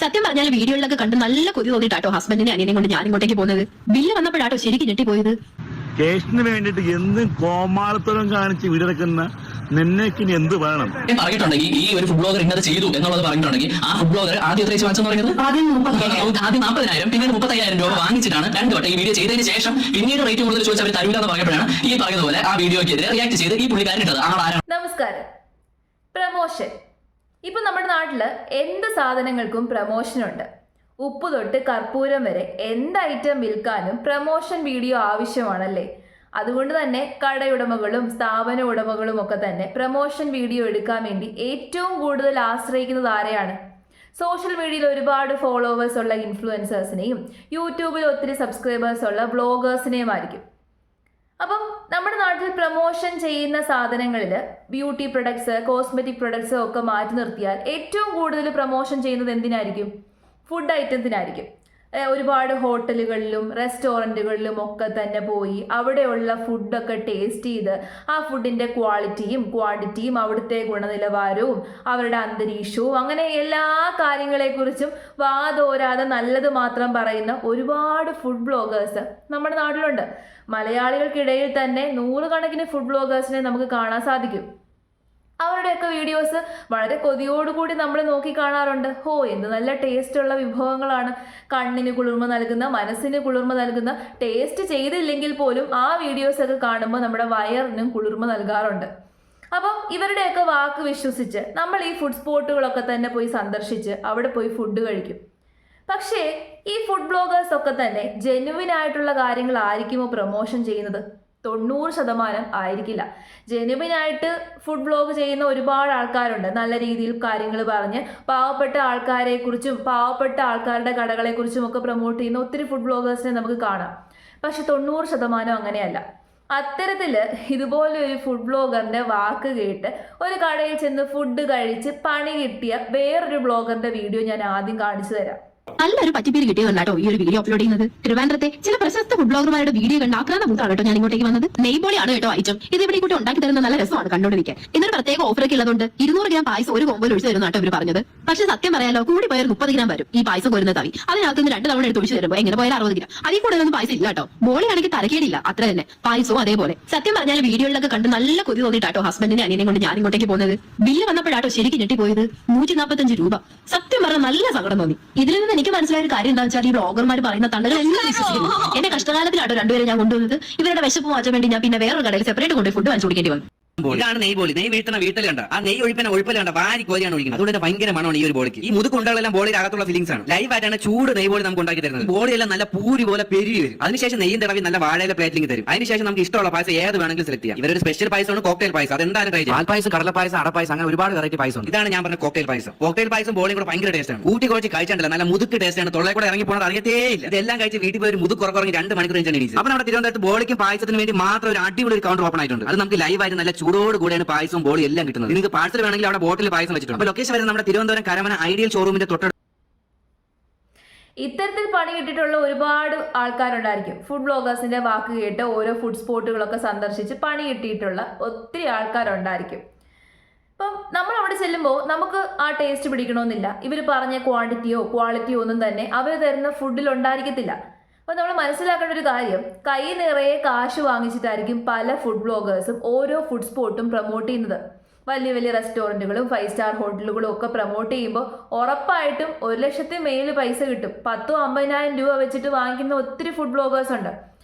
സത്യം പറഞ്ഞാൽ വീഡിയോയിലൊക്കെ കണ്ട് നല്ല കൊതി തോന്നിട്ടാട്ടോ ഹസ്ബൻഡിനെ അനിയനെ കൊണ്ട് ഞാൻ ഇങ്ങോട്ടേക്ക് പോകുന്നത്. ബില്ല് വന്നപ്പോഴാട്ടോ ശരിക്കും ഞെട്ടിപ്പോയത്. കേസിന് വേണ്ടിട്ട് എന്നും കോമാളിത്തരം കാണിച്ച് വീടിറക്കുന്ന നിന്നേക്കിനി എന്ത് വേണം? പറഞ്ഞിട്ടുണ്ടെങ്കിൽ ഈ ഒരു ഫുഡ് ബ്ലോഗർ ഇന്നത് ചെയ്തു എന്നുള്ളത് പറഞ്ഞിട്ടുണ്ടെങ്കിൽ ആ ഫുഡ് ബ്ലോഗർ ആദ്യം എത്ര വാങ്ങിച്ചെന്ന് പറയുന്നത് ആദ്യം 40,000 പിന്നീട് 35,000 രൂപ വാങ്ങിച്ചിട്ടാണ് 2 വട്ടം ഈ വീഡിയോ ചെയ്തതിന് ശേഷം പിന്നീട് റേറ്റ് കൂടുതൽ ചോദിച്ച് അവർ തരൂല എന്ന് പറഞ്ഞപ്പോഴാണ് ഈ പറയുന്നത് പോലെ ആ വീഡിയോക്കെതിരെ റിയാക്ട് ചെയ്ത് ഈ പുള്ളിക്കാരൻ ഇട്ടത്. നമസ്കാരം. പ്രമോഷൻ. ഇപ്പൊ നമ്മുടെ നാട്ടില് എന്ത് സാധനങ്ങൾക്കും പ്രമോഷനുണ്ട്. ഉപ്പ് തൊട്ട് കർപ്പൂരം വരെ എന്ത് ഐറ്റം വിൽക്കാനും പ്രമോഷൻ വീഡിയോ ആവശ്യമാണല്ലേ. അതുകൊണ്ട് തന്നെ കടയുടമകളും സ്ഥാപന ഉടമകളും ഒക്കെ തന്നെ പ്രമോഷൻ വീഡിയോ എടുക്കാൻ വേണ്ടി ഏറ്റവും കൂടുതൽ ആശ്രയിക്കുന്നത് ആരെയാണ്? സോഷ്യൽ മീഡിയയിൽ ഒരുപാട് ഫോളോവേഴ്സ് ഉള്ള ഇൻഫ്ലുവൻസേഴ്സിനെയും യൂട്യൂബിൽ ഒത്തിരി സബ്സ്ക്രൈബേഴ്സ് ഉള്ള വ്ളോഗേഴ്സിനെയും ആയിരിക്കും. അപ്പം നമ്മുടെ നാട്ടിൽ പ്രമോഷൻ ചെയ്യുന്ന സാധനങ്ങളിൽ ബ്യൂട്ടി പ്രൊഡക്ട്സ്, കോസ്മെറ്റിക് പ്രൊഡക്ട്സ് ഒക്കെ മാറ്റി നിർത്തിയാൽ ഏറ്റവും കൂടുതൽ പ്രമോഷൻ ചെയ്യുന്നത് എന്തിനായിരിക്കും? ഫുഡ് ഐറ്റത്തിനായിരിക്കും. ഒരുപാട് ഹോട്ടലുകളിലും റെസ്റ്റോറൻറ്റുകളിലും ഒക്കെ തന്നെ പോയി അവിടെയുള്ള ഫുഡൊക്കെ ടേസ്റ്റ് ചെയ്ത് ആ ഫുഡിൻ്റെ ക്വാളിറ്റിയും ക്വാണ്ടിറ്റിയും അവിടുത്തെ ഗുണനിലവാരവും അവരുടെ അന്തരീക്ഷവും അങ്ങനെ എല്ലാ കാര്യങ്ങളെക്കുറിച്ചും വാതോരാതെ നല്ലത് മാത്രം പറയുന്ന ഒരുപാട് ഫുഡ് ബ്ലോഗേഴ്സ് നമ്മുടെ നാട്ടിലുണ്ട്. മലയാളികൾക്കിടയിൽ തന്നെ 100 കണക്കിന് ഫുഡ് ബ്ലോഗേഴ്സിനെ നമുക്ക് കാണാൻ സാധിക്കും. അവരുടെയൊക്കെ വീഡിയോസ് വളരെ കൊതിയോടുകൂടി നമ്മൾ നോക്കി കാണാറുണ്ട്. എന്ത് നല്ല ടേസ്റ്റ് ഉള്ള വിഭവങ്ങളാണ്. കണ്ണിന് കുളിർമ നൽകുന്ന, മനസ്സിന് കുളിർമ നൽകുന്ന, ടേസ്റ്റ് ചെയ്തില്ലെങ്കിൽ പോലും ആ വീഡിയോസ് ഒക്കെ കാണുമ്പോൾ നമ്മുടെ വയറിനും കുളിർമ നൽകാറുണ്ട്. അപ്പം ഇവരുടെയൊക്കെ വാക്ക് വിശ്വസിച്ച് നമ്മൾ ഈ ഫുഡ് സ്പോട്ടുകളൊക്കെ തന്നെ പോയി സന്ദർശിച്ച് അവിടെ പോയി ഫുഡ് കഴിക്കും. പക്ഷേ ഈ ഫുഡ് ബ്ലോഗേഴ്സ് ഒക്കെ തന്നെ ജെന്യുവിൻ ആയിട്ടുള്ള കാര്യങ്ങൾ ആയിരിക്കുമോ പ്രൊമോഷൻ ചെയ്യുന്നത്? 90% ആയിരിക്കില്ല. ജെന്യുവിനായിട്ട് ഫുഡ് ബ്ലോഗ് ചെയ്യുന്ന ഒരുപാട് ആൾക്കാരുണ്ട്. നല്ല രീതിയിൽ കാര്യങ്ങൾ പറഞ്ഞ് പാവപ്പെട്ട ആൾക്കാരെക്കുറിച്ചും പാവപ്പെട്ട ആൾക്കാരുടെ കടകളെക്കുറിച്ചും ഒക്കെ പ്രൊമോട്ട് ചെയ്യുന്ന ഒത്തിരി ഫുഡ് ബ്ലോഗേഴ്സിനെ നമുക്ക് കാണാം. പക്ഷെ 90% അങ്ങനെയല്ല. അത്തരത്തിൽ ഇതുപോലെ ഒരു ഫുഡ് ബ്ലോഗറിന്റെ വാക്ക് കേട്ട് ഒരു കടയിൽ ചെന്ന് ഫുഡ് കഴിച്ച് പണി കിട്ടിയ വേറൊരു ബ്ലോഗറിന്റെ വീഡിയോ ഞാൻ ആദ്യം കാണിച്ചു തരാം. നല്ലൊരു പറ്റിപ്പേര് കിട്ടിയതുകൊണ്ടാട്ടോ ഈ ഒരു വീഡിയോ അപ്ലോഡ് ചെയ്യുന്നത്. തിരുവനന്തപുരത്തെ ചില പ്രശസ്ത ഫുഡ് ബ്ലോഗർമാരുടെ വീഡിയോ കണ്ട് ആക്രാന്ത മൂത്താണ് കേട്ടോ ഞാൻ ഇങ്ങോട്ടേക്ക് വന്നത്. നെയ്ബോളിയാണ് കേട്ടോ ഐറ്റം. ഇത് ഇവിടെ കൂട്ടി ഉണ്ടാക്കി തരുന്ന നല്ല രസമാണ് കണ്ടോണ്ടിരിക്കാൻ. ഇന്നൊരു പ്രത്യേക ഓഫറൊക്കെ ഉള്ളതുകൊണ്ട് 200 ഗ്രാം പായസം ഒരു കോമ്പോയിൽ ഒഴിച്ചു തരുന്ന കേട്ടോ ഇവർ പറഞ്ഞത്. പക്ഷെ സത്യം പറയാലോ, കൂടി പോയാൽ 30 ഗ്രാം വരും ഈ പായസം കോരുന്ന തവി. അതിനകത്ത് നിന്ന് 2 തവണ എടുത്ത് ഒഴിച്ചു തരുമ്പോൾ എങ്ങനെ പോയാൽ 60 ഗ്രാം. അതിൽ കൂടുതലൊന്നും പായസം ഇല്ല കേട്ടോ. ബോളിയാണെങ്കിൽ തരക്കേടില്ല, അത്ര തന്നെ. പായസവും അതേപോലെ. സത്യം പറഞ്ഞാൽ വീഡിയോയിലൊക്കെ കണ്ട് നല്ല കൊതി തോന്നിട്ടാട്ടോ ഹസ്ബൻഡിനെ അനിയനെ കൊണ്ട് ഞാൻ ഇങ്ങോട്ടേക്ക് പോകുന്നത്. ബില്ല് വന്നപ്പോഴാട്ടോ ശരിക്കും ഞെട്ടിപ്പോയത്. 145 രൂപ. സത്യം പറഞ്ഞാൽ നല്ല സങ്കടം തോന്നി. ഇതിൽ നിന്ന് എനിക്ക് മനസ്സിലായ ഒരു കാര്യം എന്താ വെച്ചാൽ ഈ ബ്ലോഗർമാർ പറയുന്ന തണ്ടകൾ എല്ലാം വിശ്വസിക്കുന്നു. എന്റെ കഷ്ടകാലത്തിലാട്ടോ 2 പേരെ ഞാൻ കൊണ്ടുവന്നത്. ഇവരുടെ വിശപ്പ് മാറ്റാൻ വേണ്ടി ഞാൻ പിന്നെ വേറൊരു കടയിൽ സെപ്പറേറ്റ് കൊണ്ട് ഫുഡ് വാങ്ങിച്ചു കൊടുക്കേണ്ടി വന്നു. ഇതാണ് നെയ് ബോളി. നെയ് വീഴ്ത്തണ വീട്ടിലുണ്ട്. ആ നെയ് ഒഴിപ്പന വാരി കോരിയാണ് ഒഴിക്കുന്നത്. അതുകൊണ്ട് ഭയങ്കര മണമാണ് ഈ ഒരു ബോളിക്ക്. ഈ മുതുകൊണ്ടകളെല്ലാം ബോളിയുടെ അകത്തുള്ള ഫീലിംഗ്സ് ആണ്. ലൈവ് ആയിട്ടാണ് ചൂട് നെയ് ബോളി നമുക്ക് ഉണ്ടാക്കി തരുന്നത്. ബോളിയെല്ലാം നല്ല പൂരി പോലെ പെരുകി വരും. അതിനുശേഷം നെയ്യും തടവി നല്ല വാഴയിലെ പ്ലേറ്റിംഗ് തരും. അതിനുശേഷം നമുക്ക് ഇഷ്ടമുള്ള പായസം ഏത് വേണമെങ്കിലും സെലക്ട് ചെയ്യാം. ഇവരൊരു സ്പെഷ്യൽ പായസമാണ് കോക്ടെയിൽ പായസം. അതെന്തായാലും ട്രൈ ചെയ്യാം. പാൽപ്പായസം, കടലപ്പായസം, അടപ്പായസം, അങ്ങനെ ഒരുപാട് വെറൈറ്റി പായസം. ഇതാണ് ഞാൻ പറഞ്ഞ കോക്ടെയിൽ പായസം. കോക്ടെയിൽ പായസം ബോളിയും കൂടെ ഭയങ്കര ടേസ്റ്റ് ആണ്. കൂട്ടി കുഴച്ച് കഴിച്ചിട്ടില്ല, നല്ല മുതുക്ക് ടേസ്റ്റ് ആണ്. തൊള്ളയിൽ കൂടെ ഇറങ്ങി പോകുന്നത് അറിയത്തേ ഇല്ല. ഇതെല്ലാം കഴിച്ച് വീട്ടിൽ പോയി ഒരു മുതുക്കുറങ്ങി 2 മണിക്കൂർ കഴിഞ്ഞാണ് എണീച്ചത്. അപ്പോൾ നമ്മുടെ തിരുവനന്തപുരത്ത് ബോളിക്കും പായസത്തിന് വേണ്ടി മാത്രം ഒരു അടിപൊളി ഒരു കൗണ്ടർ ഓപ്പൺ ആയിട്ടുണ്ട്. അത് നമുക്ക് ലൈവ് ആയിട്ട് നല്ല ചൂടോട് കൂടെയാണ് പായസം ബോളി എല്ലാം കിട്ടുന്നത്. നിങ്ങൾക്ക് പാഴ്സൽ വേണമെങ്കിൽ അവിടെ ബോട്ടിൽ പായസം വെച്ചിട്ടുണ്ട്. അപ്പോൾ ലൊക്കേഷൻ വരുന്നത് നമ്മുടെ തിരുവനന്തപുരം കരമന ഐഡിയൽ ഷോറൂമിന്റെ തൊട്ട്. ഇത്തരത്തിൽ പണി കിട്ടിയിട്ടുള്ള ഒരുപാട് ആൾക്കാരുണ്ടായിരിക്കും. ഫുഡ് ബ്ലോഗേഴ്സിന്റെ വാക്ക് കേട്ട് ഓരോ ഫുഡ് സ്പോട്ടുകളൊക്കെ സന്ദർശിച്ച് പണി കിട്ടിയിട്ടുള്ള ഒത്തിരി ആൾക്കാരുണ്ടായിരിക്കും. ഇപ്പം നമ്മൾ അവിടെ ചെല്ലുമ്പോൾ നമുക്ക് ആ ടേസ്റ്റ് പിടിക്കണമെന്നില്ല. ഇവർ പറഞ്ഞ ക്വാണ്ടിറ്റിയോ ക്വാളിറ്റിയോ ഒന്നും തന്നെ അവർ തരുന്ന ഫുഡിൽ ഉണ്ടായിരിക്കത്തില്ല. അപ്പോൾ നമ്മൾ മനസ്സിലാക്കേണ്ട ഒരു കാര്യം, കൈ നിറയെ കാശ് വാങ്ങിച്ചിട്ടായിരിക്കും പല ഫുഡ് ബ്ലോഗേഴ്സും ഓരോ ഫുഡ് സ്പോട്ടും പ്രൊമോട്ട് ചെയ്യുന്നത്. വലിയ വലിയ റെസ്റ്റോറൻറ്റുകളും 5 സ്റ്റാർ ഹോട്ടലുകളും ഒക്കെ പ്രൊമോട്ട് ചെയ്യുമ്പോൾ ഉറപ്പായിട്ടും 1 ലക്ഷത്തിന് മേല് പൈസ കിട്ടും. 10,000-50,000 രൂപ വെച്ചിട്ട് വാങ്ങിക്കുന്ന ഒത്തിരി ഫുഡ് ബ്ലോഗേഴ്സ് ഉണ്ട്.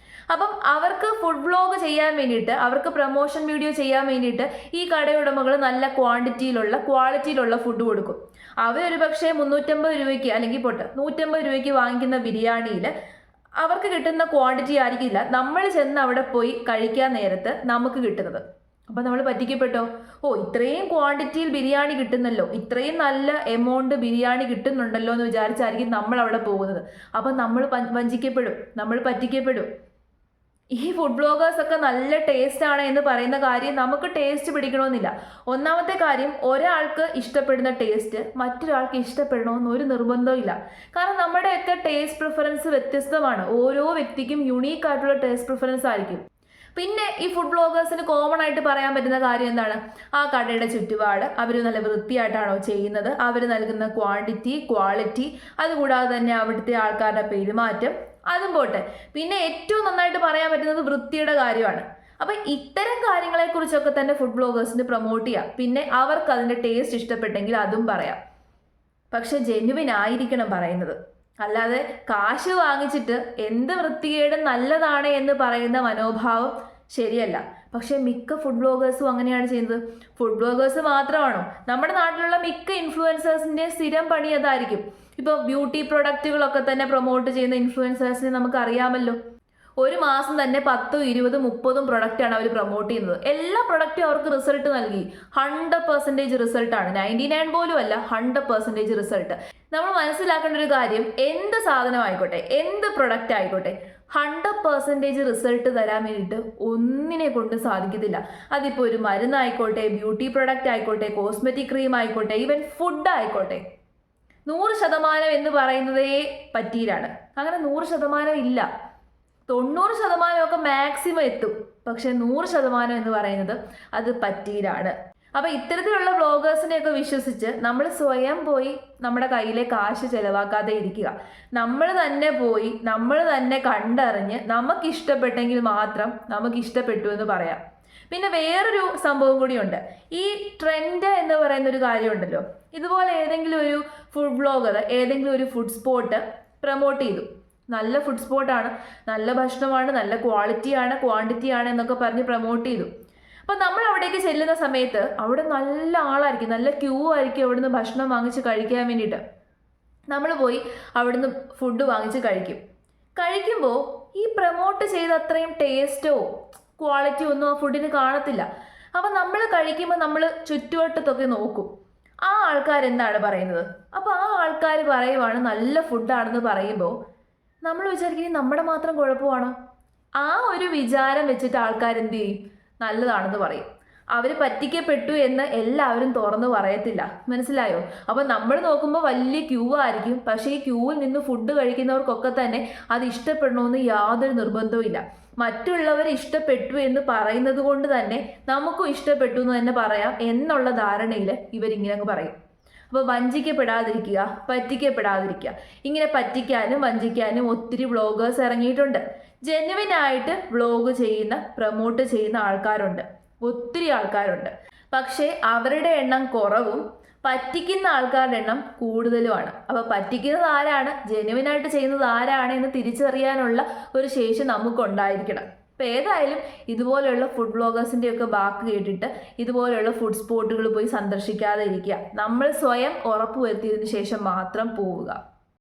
അപ്പം അവർക്ക് ഫുഡ് വ്ലോഗ് ചെയ്യാൻ വേണ്ടിയിട്ട്, അവർക്ക് പ്രൊമോഷൻ വീഡിയോ ചെയ്യാൻ വേണ്ടിയിട്ട് ഈ കടയുടമകൾ നല്ല ക്വാളിറ്റിയിലുള്ള ഫുഡ് കൊടുക്കും. അവരൊരു പക്ഷേ 350 രൂപയ്ക്ക് അല്ലെങ്കിൽ 150 രൂപയ്ക്ക് വാങ്ങിക്കുന്ന ബിരിയാണിയിൽ അവർക്ക് കിട്ടുന്ന ക്വാണ്ടിറ്റി ആയിരിക്കില്ല നമ്മൾ ചെന്ന് അവിടെ പോയി കഴിക്കാൻ നേരത്ത് നമുക്ക് കിട്ടുന്നത്. അപ്പം നമ്മൾ പറ്റിക്കപ്പെട്ടോ, ഇത്രയും ക്വാണ്ടിറ്റിയിൽ ബിരിയാണി കിട്ടുന്നല്ലോ, ഇത്രയും നല്ല എമൗണ്ട് ബിരിയാണി കിട്ടുന്നുണ്ടല്ലോ എന്ന് വിചാരിച്ചായിരിക്കും നമ്മൾ അവിടെ പോകുന്നത്. അപ്പം നമ്മൾ വഞ്ചിക്കപ്പെടും, നമ്മൾ പറ്റിക്കപ്പെടും. ഈ ഫുഡ് ബ്ലോഗേഴ്സ് ഒക്കെ നല്ല ടേസ്റ്റ് ആണ് എന്ന് പറയുന്ന കാര്യം നമുക്ക് ടേസ്റ്റ് പിടിക്കണമെന്നില്ല. ഒന്നാമത്തെ കാര്യം, ഒരാൾക്ക് ഇഷ്ടപ്പെടുന്ന ടേസ്റ്റ് മറ്റൊരാൾക്ക് ഇഷ്ടപ്പെടണമെന്ന് ഒരു നിർബന്ധവും ഇല്ല. കാരണം നമ്മുടെയൊക്കെ ടേസ്റ്റ് പ്രിഫറൻസ് വ്യത്യസ്തമാണ്. ഓരോ വ്യക്തിക്കും യുണീക്ക് ആയിട്ടുള്ള ടേസ്റ്റ് പ്രിഫറൻസ് ആയിരിക്കും. പിന്നെ ഈ ഫുഡ് ബ്ലോഗേഴ്സിന് കോമൺ ആയിട്ട് പറയാൻ പറ്റുന്ന കാര്യം എന്താണ്? ആ കടയുടെ ചുറ്റുപാട് അവർ നല്ല വൃത്തിയായിട്ടാണോ ചെയ്യുന്നത്, അവർ നൽകുന്ന ക്വാണ്ടിറ്റി, ക്വാളിറ്റി, അതുകൂടാതെ തന്നെ അവിടുത്തെ ആൾക്കാരുടെ പെരുമാറ്റം, അതും പോട്ടെ. പിന്നെ ഏറ്റവും നന്നായിട്ട് പറയാൻ പറ്റുന്നത് വൃത്തിയുടെ കാര്യമാണ്. അപ്പം ഇത്തരം കാര്യങ്ങളെക്കുറിച്ചൊക്കെ തന്നെ ഫുഡ് ബ്ലോഗേഴ്സിന് പ്രൊമോട്ട് ചെയ്യാം. പിന്നെ അവർക്ക് അതിൻ്റെ ടേസ്റ്റ് ഇഷ്ടപ്പെട്ടെങ്കിൽ അതും പറയാം. പക്ഷെ ജെന്യുവിൻ ആയിരിക്കണം പറയുന്നത്. അല്ലാതെ കാശ് വാങ്ങിച്ചിട്ട് എന്ത് വൃത്തികേടും നല്ലതാണ് എന്ന് പറയുന്ന മനോഭാവം ശരിയല്ല. പക്ഷെ മിക്ക ഫുഡ് ബ്ലോഗേഴ്സും അങ്ങനെയാണ് ചെയ്യുന്നത്. ഫുഡ് ബ്ലോഗേഴ്സ് മാത്രമാണോ? നമ്മുടെ നാട്ടിലുള്ള മിക്ക ഇൻഫ്ലുവൻസേഴ്സിൻ്റെ സ്ഥിരം പണി അതായിരിക്കും. ഇപ്പോൾ ബ്യൂട്ടി പ്രൊഡക്റ്റുകളൊക്കെ തന്നെ പ്രൊമോട്ട് ചെയ്യുന്ന ഇൻഫ്ലുവൻസേഴ്സിനെ നമുക്ക് അറിയാമല്ലോ. ഒരു മാസം തന്നെ 10, 20, 30 പ്രൊഡക്റ്റാണ് അവർ പ്രൊമോട്ട് ചെയ്യുന്നത്. എല്ലാ പ്രൊഡക്റ്റും അവർക്ക് റിസൾട്ട് നൽകി. 100% റിസൾട്ടാണ്. 99 പോലും അല്ല, 100% റിസൾട്ട്. നമ്മൾ മനസ്സിലാക്കേണ്ട ഒരു കാര്യം, എന്ത് സാധനമായിക്കോട്ടെ, എന്ത് പ്രൊഡക്റ്റ് ആയിക്കോട്ടെ, 100% റിസൾട്ട് തരാൻ വേണ്ടിയിട്ട് ഒന്നിനെ കൊണ്ട് സാധിക്കത്തില്ല. അതിപ്പോൾ ഒരു മരുന്നായിക്കോട്ടെ, ബ്യൂട്ടി പ്രൊഡക്റ്റ് ആയിക്കോട്ടെ, കോസ്മെറ്റിക് ക്രീം ആയിക്കോട്ടെ, ഈവൻ ഫുഡ് ആയിക്കോട്ടെ. 100% എന്ന് പറയുന്നതേ പറ്റീരാണ്. അങ്ങനെ 100% ഇല്ല. 90% മാക്സിമം എത്തും. പക്ഷെ 100% എന്ന് പറയുന്നത് അത് പറ്റീരാണ്. അപ്പം ഇത്തരത്തിലുള്ള ബ്ലോഗേഴ്സിനെയൊക്കെ വിശ്വസിച്ച് നമ്മൾ സ്വയം പോയി നമ്മുടെ കയ്യിലെ കാശ് ചിലവാക്കാതെ ഇരിക്കുക. നമ്മൾ തന്നെ പോയി നമ്മൾ തന്നെ കണ്ടറിഞ്ഞ് നമുക്കിഷ്ടപ്പെട്ടെങ്കിൽ മാത്രം നമുക്കിഷ്ടപ്പെട്ടു എന്ന് പറയാം. പിന്നെ വേറൊരു സംഭവം കൂടിയുണ്ട്. ഈ ട്രെൻഡ് എന്ന് പറയുന്ന ഒരു കാര്യമുണ്ടല്ലോ. ഇതുപോലെ ഏതെങ്കിലും ഒരു ഫുഡ് ബ്ലോഗർ ഏതെങ്കിലും ഒരു ഫുഡ് സ്പോട്ട് പ്രൊമോട്ട് ചെയ്തു. നല്ല ഫുഡ് സ്പോട്ടാണ്, നല്ല ഭക്ഷണമാണ്, നല്ല ക്വാളിറ്റിയാണ്, ക്വാണ്ടിറ്റിയാണ് എന്നൊക്കെ പറഞ്ഞ് പ്രൊമോട്ട് ചെയ്തു. അപ്പം നമ്മൾ അവിടേക്ക് ചെല്ലുന്ന സമയത്ത് അവിടെ നല്ല ആളായിരിക്കും, നല്ല ക്യൂ ആയിരിക്കും അവിടുന്ന് ഭക്ഷണം വാങ്ങിച്ച് കഴിക്കാൻ വേണ്ടിയിട്ട്. നമ്മൾ പോയി അവിടുന്ന് ഫുഡ് വാങ്ങിച്ച് കഴിക്കുമ്പോൾ ഈ പ്രൊമോട്ട് ചെയ്ത അത്രയും ടേസ്റ്റോ ക്വാളിറ്റിയോ ഒന്നും ആ ഫുഡിന് കാണത്തില്ല. അപ്പം നമ്മൾ കഴിക്കുമ്പോൾ നമ്മൾ ചുറ്റുവട്ടത്തൊക്കെ നോക്കും, ആ ആൾക്കാരെന്താണ് പറയുന്നത്. അപ്പോൾ ആ ആൾക്കാർ പറയുവാണ് നല്ല ഫുഡാണെന്ന് പറയുമ്പോൾ നമ്മൾ വിചാരിക്കുന്നത് നമ്മുടെ മാത്രം കുഴപ്പമാണോ? ആ ഒരു വിചാരം വെച്ചിട്ട് ആൾക്കാരെന്ത് ചെയ്യും? നല്ലതാണെന്ന് പറയും. അവർ പറ്റിക്കപ്പെട്ടു എന്ന് എല്ലാവരും തുറന്ന് പറയത്തില്ല. മനസ്സിലായോ? അപ്പം നമ്മൾ നോക്കുമ്പോൾ വലിയ ക്യൂ ആയിരിക്കും. പക്ഷേ ഈ ക്യൂവിൽ നിന്ന് ഫുഡ് കഴിക്കുന്നവർക്കൊക്കെ തന്നെ അത് ഇഷ്ടപ്പെടണമെന്ന് യാതൊരു നിർബന്ധവും ഇല്ല. മറ്റുള്ളവർ ഇഷ്ടപ്പെട്ടു എന്ന് പറയുന്നത് കൊണ്ട് തന്നെ നമുക്കും ഇഷ്ടപ്പെട്ടു എന്ന് തന്നെ പറയാം എന്നുള്ള ധാരണയിൽ ഇവരിങ്ങനെ അങ്ങ് പറയും. അപ്പോൾ വഞ്ചിക്കപ്പെടാതിരിക്കുക, പറ്റിക്കപ്പെടാതിരിക്കുക. ഇങ്ങനെ പറ്റിക്കാനും വഞ്ചിക്കാനും ഒത്തിരി വ്ളോഗേഴ്സ് ഇറങ്ങിയിട്ടുണ്ട്. ജെന്യുവിനായിട്ട് വ്ളോഗ് ചെയ്യുന്ന, പ്രൊമോട്ട് ചെയ്യുന്ന ആൾക്കാരുണ്ട്, ഒത്തിരി ആൾക്കാരുണ്ട്. പക്ഷേ അവരുടെ എണ്ണം കുറവും പറ്റിക്കുന്ന ആൾക്കാരുടെ എണ്ണം കൂടുതലുമാണ്. അപ്പോൾ പറ്റിക്കുന്നത് ആരാണ്, ജെന്യുവിനായിട്ട് ചെയ്യുന്നത് ആരാണ് എന്ന് തിരിച്ചറിയാനുള്ള ഒരു ശേഷി നമുക്കുണ്ടായിരിക്കണം. അപ്പോൾ ഏതായാലും ഇതുപോലെയുള്ള ഫുഡ് ബ്ലോഗേഴ്സിൻ്റെയൊക്കെ വാക്ക് കേട്ടിട്ട് ഇതുപോലെയുള്ള ഫുഡ് സ്പോട്ടുകൾ പോയി സന്ദർശിക്കാതെ ഇരിക്കുക. നമ്മൾ സ്വയം ഉറപ്പ് വരുത്തിയതിനു ശേഷം മാത്രം പോവുക.